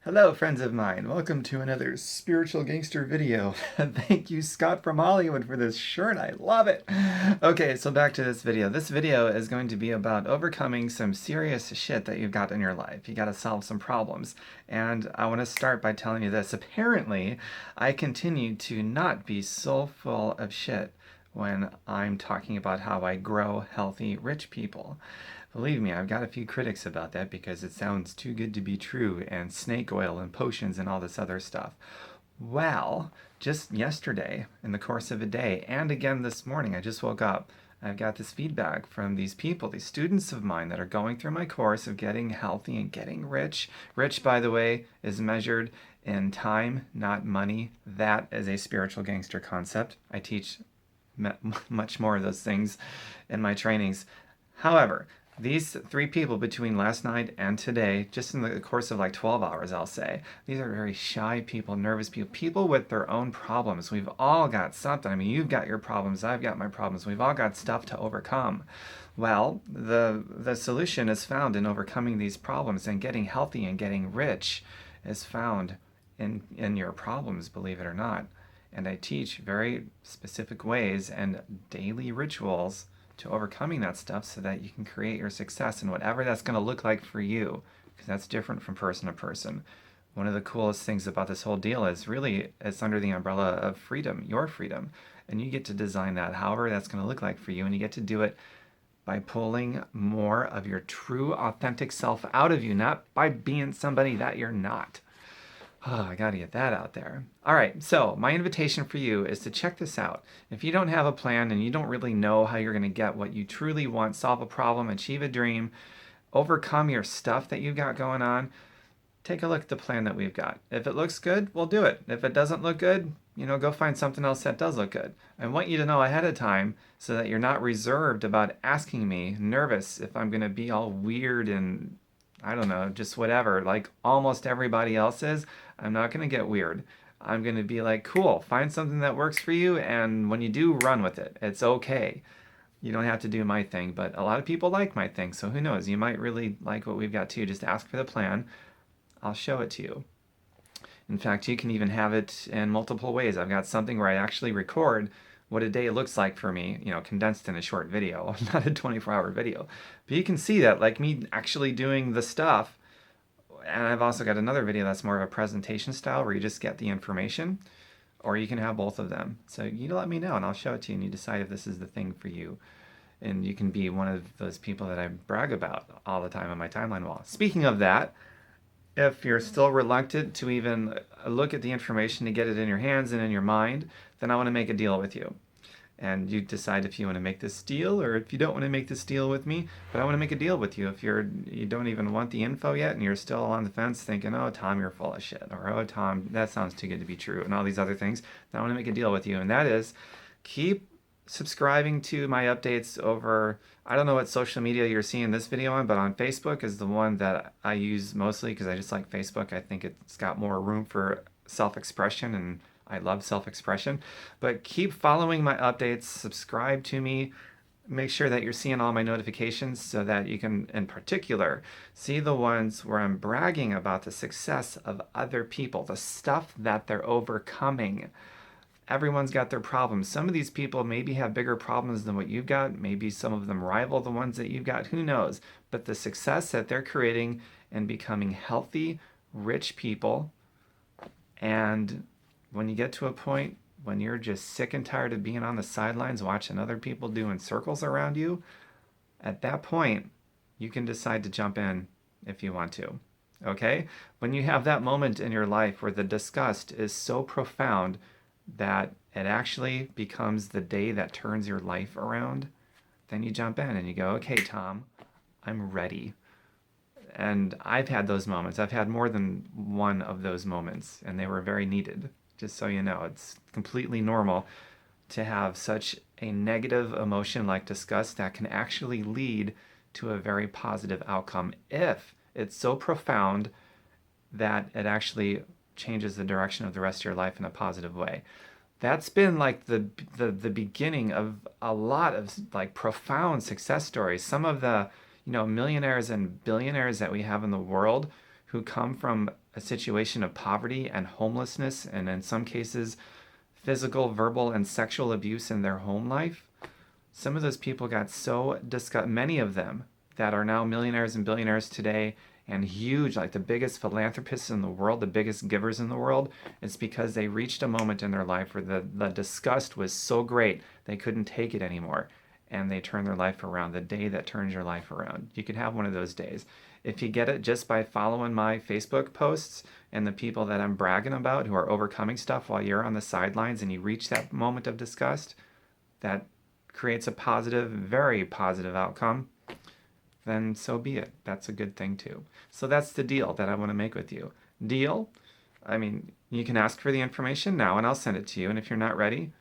Hello, friends of mine. Welcome to another Spiritual Gangster video. Thank you, Scott from Hollywood, for this shirt. I love it. Okay, so back to this video. This video is going to be about overcoming some serious shit that you've got in your life. You got to solve some problems. And I want to start by telling you this. Apparently, I continue to not be so full of shit when I'm talking about how I grow healthy, rich people. Believe me, I've got a few critics about that because it sounds too good to be true, and snake oil and potions and all this other stuff. Well, just yesterday, in the course of a day, and again this morning, I just woke up. I've got this feedback from these people, these students of mine that are going through my course of getting healthy and getting rich. Rich, by the way, is measured in time, not money. That is a spiritual gangster concept. I teach much more of those things in my trainings. However, these three people between last night and today, just in the course of like 12 hours, I'll say, these are very shy people, nervous people, people with their own problems. We've all got something. I mean, you've got your problems, I've got my problems. We've all got stuff to overcome. Well, the solution is found in overcoming these problems, and getting healthy and getting rich is found in your problems, believe it or not. And I teach very specific ways and daily rituals to overcoming that stuff so that you can create your success and whatever that's going to look like for you, because that's different from person to person. One of the coolest things about this whole deal is really it's under the umbrella of freedom, your freedom, and you get to design that however that's going to look like for you, and you get to do it by pulling more of your true authentic self out of you, not by being somebody that you're not. Oh, I gotta get that out there. All right, so my invitation for you is to check this out. If you don't have a plan and you don't really know how you're gonna get what you truly want, solve a problem, achieve a dream, overcome your stuff that you've got going on, take a look at the plan that we've got. If it looks good, we'll do it. If it doesn't look good, go find something else that does look good. I want you to know ahead of time so that you're not reserved about asking me, nervous if I'm gonna be all weird and I don't know, just whatever, like almost everybody else is. I'm not going to get weird. I'm going to be like, cool, find something that works for you, and when you do, run with it. It's okay. You don't have to do my thing, but a lot of people like my thing, so who knows? You might really like what we've got too. Just ask for the plan. I'll show it to you. In fact, you can even have it in multiple ways. I've got something where I actually record what a day looks like for me, condensed in a short video, not a 24-hour video. But you can see that, like me actually doing the stuff. And I've also got another video that's more of a presentation style where you just get the information, or you can have both of them. So you let me know and I'll show it to you, and you decide if this is the thing for you. And you can be one of those people that I brag about all the time on my timeline wall. Speaking of that, if you're still reluctant to even look at the information to get it in your hands and in your mind, then I want to make a deal with you. And you decide if you want to make this deal or if you don't want to make this deal with me. But I want to make a deal with you. If you don't even want the info yet and you're still on the fence thinking, oh, Tom, you're full of shit, or oh, Tom, that sounds too good to be true, and all these other things, then I want to make a deal with you. And that is, keep subscribing to my updates over, I don't know what social media you're seeing this video on, but on Facebook is the one that I use mostly because I just like Facebook. I think it's got more room for self-expression, and I love self-expression. But keep following my updates, subscribe to me, make sure that you're seeing all my notifications so that you can, in particular, see the ones where I'm bragging about the success of other people, the stuff that they're overcoming. Everyone's got their problems. Some of these people maybe have bigger problems than what you've got. Maybe some of them rival the ones that you've got. Who knows? But the success that they're creating and becoming healthy, rich people, and when you get to a point when you're just sick and tired of being on the sidelines watching other people doing circles around you, at that point, you can decide to jump in if you want to. Okay? When you have that moment in your life where the disgust is so profound that it actually becomes the day that turns your life around, then you jump in and you go, okay, Tom, I'm ready. And I've had those moments. I've had more than one of those moments, and they were very needed. Just so you know, it's completely normal to have such a negative emotion like disgust that can actually lead to a very positive outcome if it's so profound that it actually changes the direction of the rest of your life in a positive way. That's been like the beginning of a lot of like profound success stories. Some of the millionaires and billionaires that we have in the world who come from a situation of poverty and homelessness, and in some cases, physical, verbal, and sexual abuse in their home life. Some of those people got so disgusted, many of them that are now millionaires and billionaires today and huge, like the biggest philanthropists in the world, the biggest givers in the world. It's because they reached a moment in their life where the disgust was so great they couldn't take it anymore. And they turned their life around. The day that turns your life around. You could have one of those days. If you get it just by following my Facebook posts and the people that I'm bragging about who are overcoming stuff while you're on the sidelines and you reach that moment of disgust, that creates a positive, very positive outcome, then so be it. That's a good thing too. So that's the deal that I want to make with you. Deal? I mean, you can ask for the information now and I'll send it to you. And if you're not ready,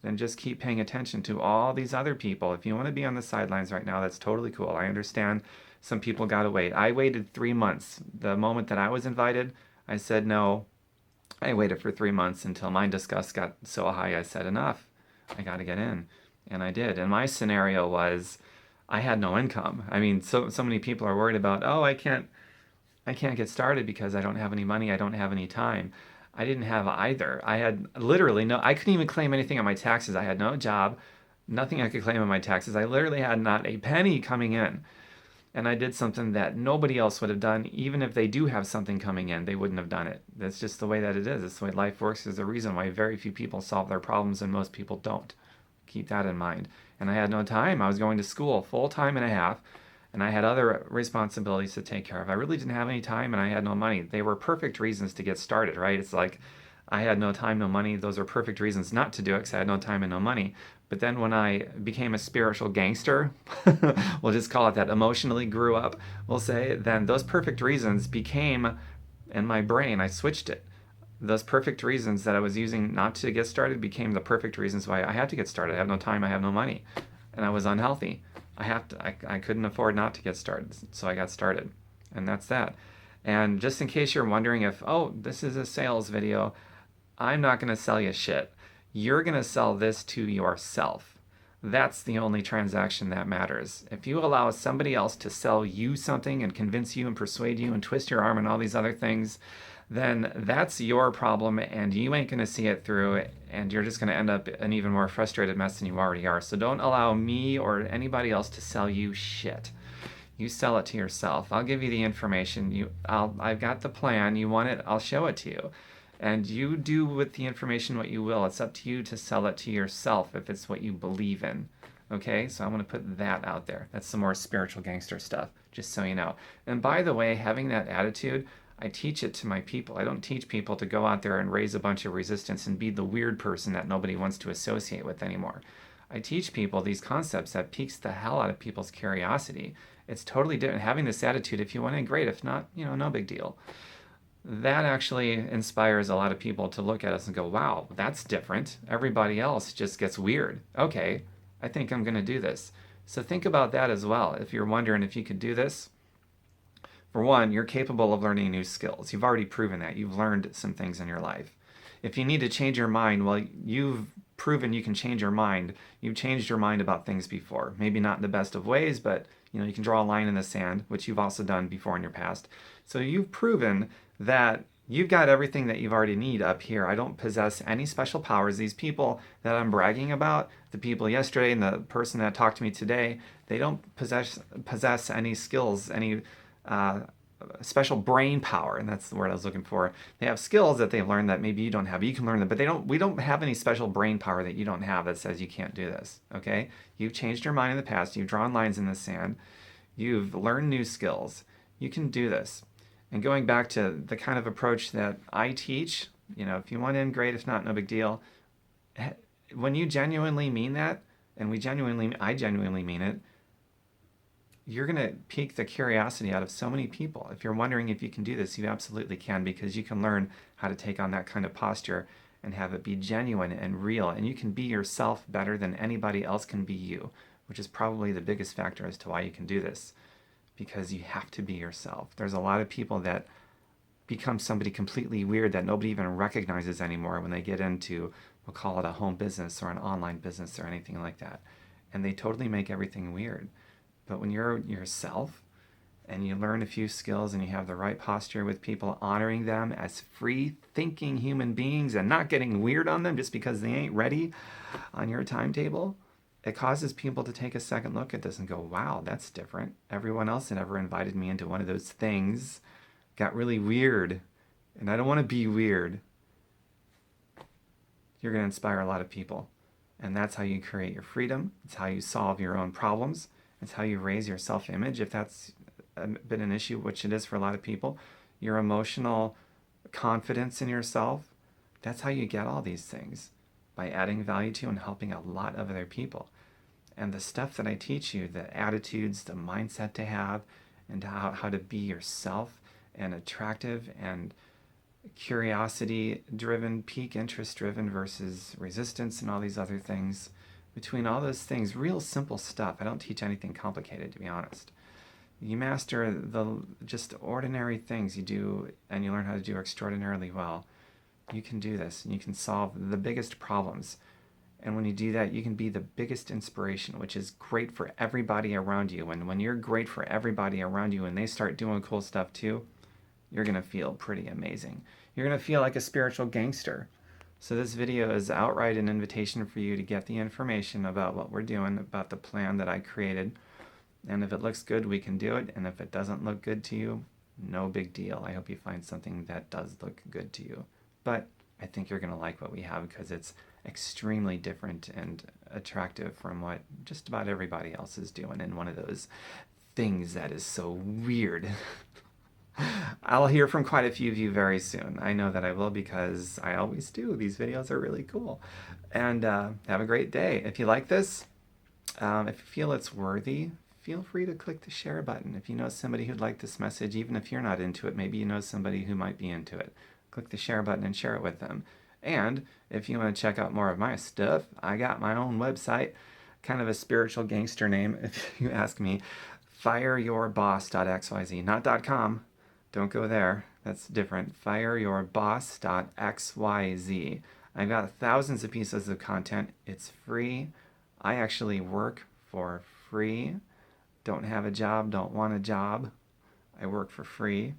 then just keep paying attention to all these other people. If you want to be on the sidelines right now, that's totally cool. I understand some people got to wait. I waited 3 months. The moment that I was invited, I said no. I waited for 3 months until my disgust got so high I said enough. I got to get in. And I did. And my scenario was I had no income. I mean, so many people are worried about, oh, I can't get started because I don't have any money, I don't have any time. I didn't have either. I had literally no, I couldn't even claim anything on my taxes. I had no job, nothing I could claim on my taxes. I literally had not a penny coming in. And I did something that nobody else would have done. Even if they do have something coming in, they wouldn't have done it. That's just the way that it is. It's the way life works. There's a reason why very few people solve their problems and most people don't. Keep that in mind. And I had no time. I was going to school full time and a half, and I had other responsibilities to take care of. I really didn't have any time, and I had no money. They were perfect reasons to get started, right? It's like I had no time, no money. Those are perfect reasons not to do it because I had no time and no money. But then when I became a spiritual gangster, we'll just call it that, emotionally grew up, we'll say, then those perfect reasons became, in my brain, I switched it. Those perfect reasons that I was using not to get started became the perfect reasons why I had to get started. I have no time, I have no money, and I was unhealthy. I couldn't afford not to get started, so I got started, and that's that. And just in case you're wondering if, oh, this is a sales video, I'm not going to sell you shit. You're going to sell this to yourself. That's the only transaction that matters. If you allow somebody else to sell you something and convince you and persuade you and twist your arm and all these other things, then that's your problem and you ain't going to see it through, and you're just going to end up an even more frustrated mess than you already are. So don't allow me or anybody else to sell you shit. You sell it to yourself. I'll give you the information. I've got the plan. You want it, I'll show it to you. And you do with the information what you will. It's up to you to sell it to yourself if it's what you believe in. Okay, so I want to put that out there. That's some more spiritual gangster stuff, just so you know. And by the way, having that attitude, I teach it to my people. I don't teach people to go out there and raise a bunch of resistance and be the weird person that nobody wants to associate with anymore. I teach people these concepts that piques the hell out of people's curiosity. It's totally different. Having this attitude, if you want it, great. If not, no big deal. That actually inspires a lot of people to look at us and go, wow, that's different. Everybody else just gets weird. Okay, I think I'm going to do this. So think about that as well. If you're wondering if you could do this, for one, you're capable of learning new skills. You've already proven that. You've learned some things in your life. If you need to change your mind, well, you've proven you can change your mind. You've changed your mind about things before. Maybe not in the best of ways, but you can draw a line in the sand, which you've also done before in your past. So you've proven that you've got everything that you've already need up here. I don't possess any special powers. These people that I'm bragging about, the people yesterday and the person that talked to me today, they don't possess any skills, any special brain power, and that's the word I was looking for. They have skills that they've learned that maybe you don't have. You can learn them, but we don't have any special brain power that you don't have that says you can't do this. Okay? You've changed your mind in the past. You've drawn lines in the sand. You've learned new skills. You can do this. And going back to the kind of approach that I teach, if you want in, great. If not, no big deal. When you genuinely mean that, and I genuinely mean it, you're going to pique the curiosity out of so many people. If you're wondering if you can do this, you absolutely can, because you can learn how to take on that kind of posture and have it be genuine and real. And you can be yourself better than anybody else can be you, which is probably the biggest factor as to why you can do this. Because you have to be yourself. There's a lot of people that become somebody completely weird that nobody even recognizes anymore when they get into, we'll call it a home business or an online business or anything like that. And they totally make everything weird. But when you're yourself and you learn a few skills and you have the right posture with people, honoring them as free thinking human beings and not getting weird on them just because they ain't ready on your timetable, it causes people to take a second look at this and go, wow, that's different. Everyone else that ever invited me into one of those things got really weird, and I don't want to be weird. You're going to inspire a lot of people. And that's how you create your freedom. It's how you solve your own problems. It's how you raise your self-image, if that's been an issue, which it is for a lot of people. Your emotional confidence in yourself. That's how you get all these things, by adding value to and helping a lot of other people. And the stuff that I teach you, the attitudes, the mindset to have, and how to be yourself and attractive and curiosity driven, peak interest driven versus resistance and all these other things. Between all those things, real simple stuff. I don't teach anything complicated, to be honest. You master the just ordinary things you do, and you learn how to do extraordinarily well. You can do this, and you can solve the biggest problems. And when you do that, you can be the biggest inspiration, which is great for everybody around you. And when you're great for everybody around you and they start doing cool stuff too, you're going to feel pretty amazing. You're going to feel like a spiritual gangster. So this video is outright an invitation for you to get the information about what we're doing, about the plan that I created. And if it looks good, we can do it. And if it doesn't look good to you, no big deal. I hope you find something that does look good to you. But I think you're going to like what we have because it's extremely different and attractive from what just about everybody else is doing in one of those things that is so weird. I'll hear from quite a few of you very soon. I know that I will because I always do. These videos are really cool. And have a great day. If you like this, if you feel it's worthy, feel free to click the share button. If you know somebody who'd like this message, even if you're not into it, maybe you know somebody who might be into it. Click the share button and share it with them. And if you want to check out more of my stuff, I got my own website, kind of a spiritual gangster name, if you ask me, fireyourboss.xyz, not .com. Don't go there. That's different. Fireyourboss.xyz. I've got thousands of pieces of content. It's free. I actually work for free. Don't have a job, don't want a job. I work for free.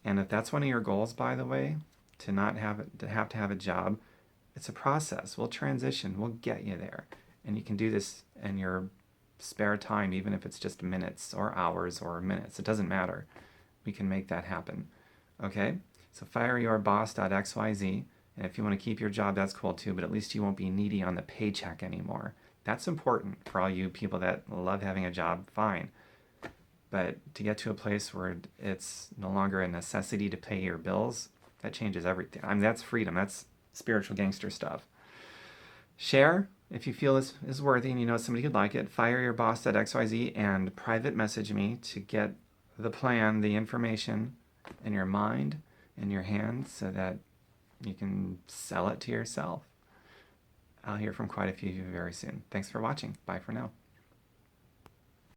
And if that's one of your goals, by the way, to not have to have a job, it's a process. We'll transition. We'll get you there. And you can do this in your spare time, even if it's just minutes or hours or minutes. It doesn't matter. We can make that happen. Okay? So fireyourboss.xyz. And if you want to keep your job, that's cool too, but at least you won't be needy on the paycheck anymore. That's important for all you people that love having a job, fine. But to get to a place where it's no longer a necessity to pay your bills, that changes everything. I mean, that's freedom. That's spiritual gangster stuff. Share if you feel this is worthy and you know somebody who'd like it. Fireyourboss.xyz and private message me to get the plan, the information in your mind, in your hands, so that you can sell it to yourself. I'll hear from quite a few of you very soon. Thanks for watching. Bye for now.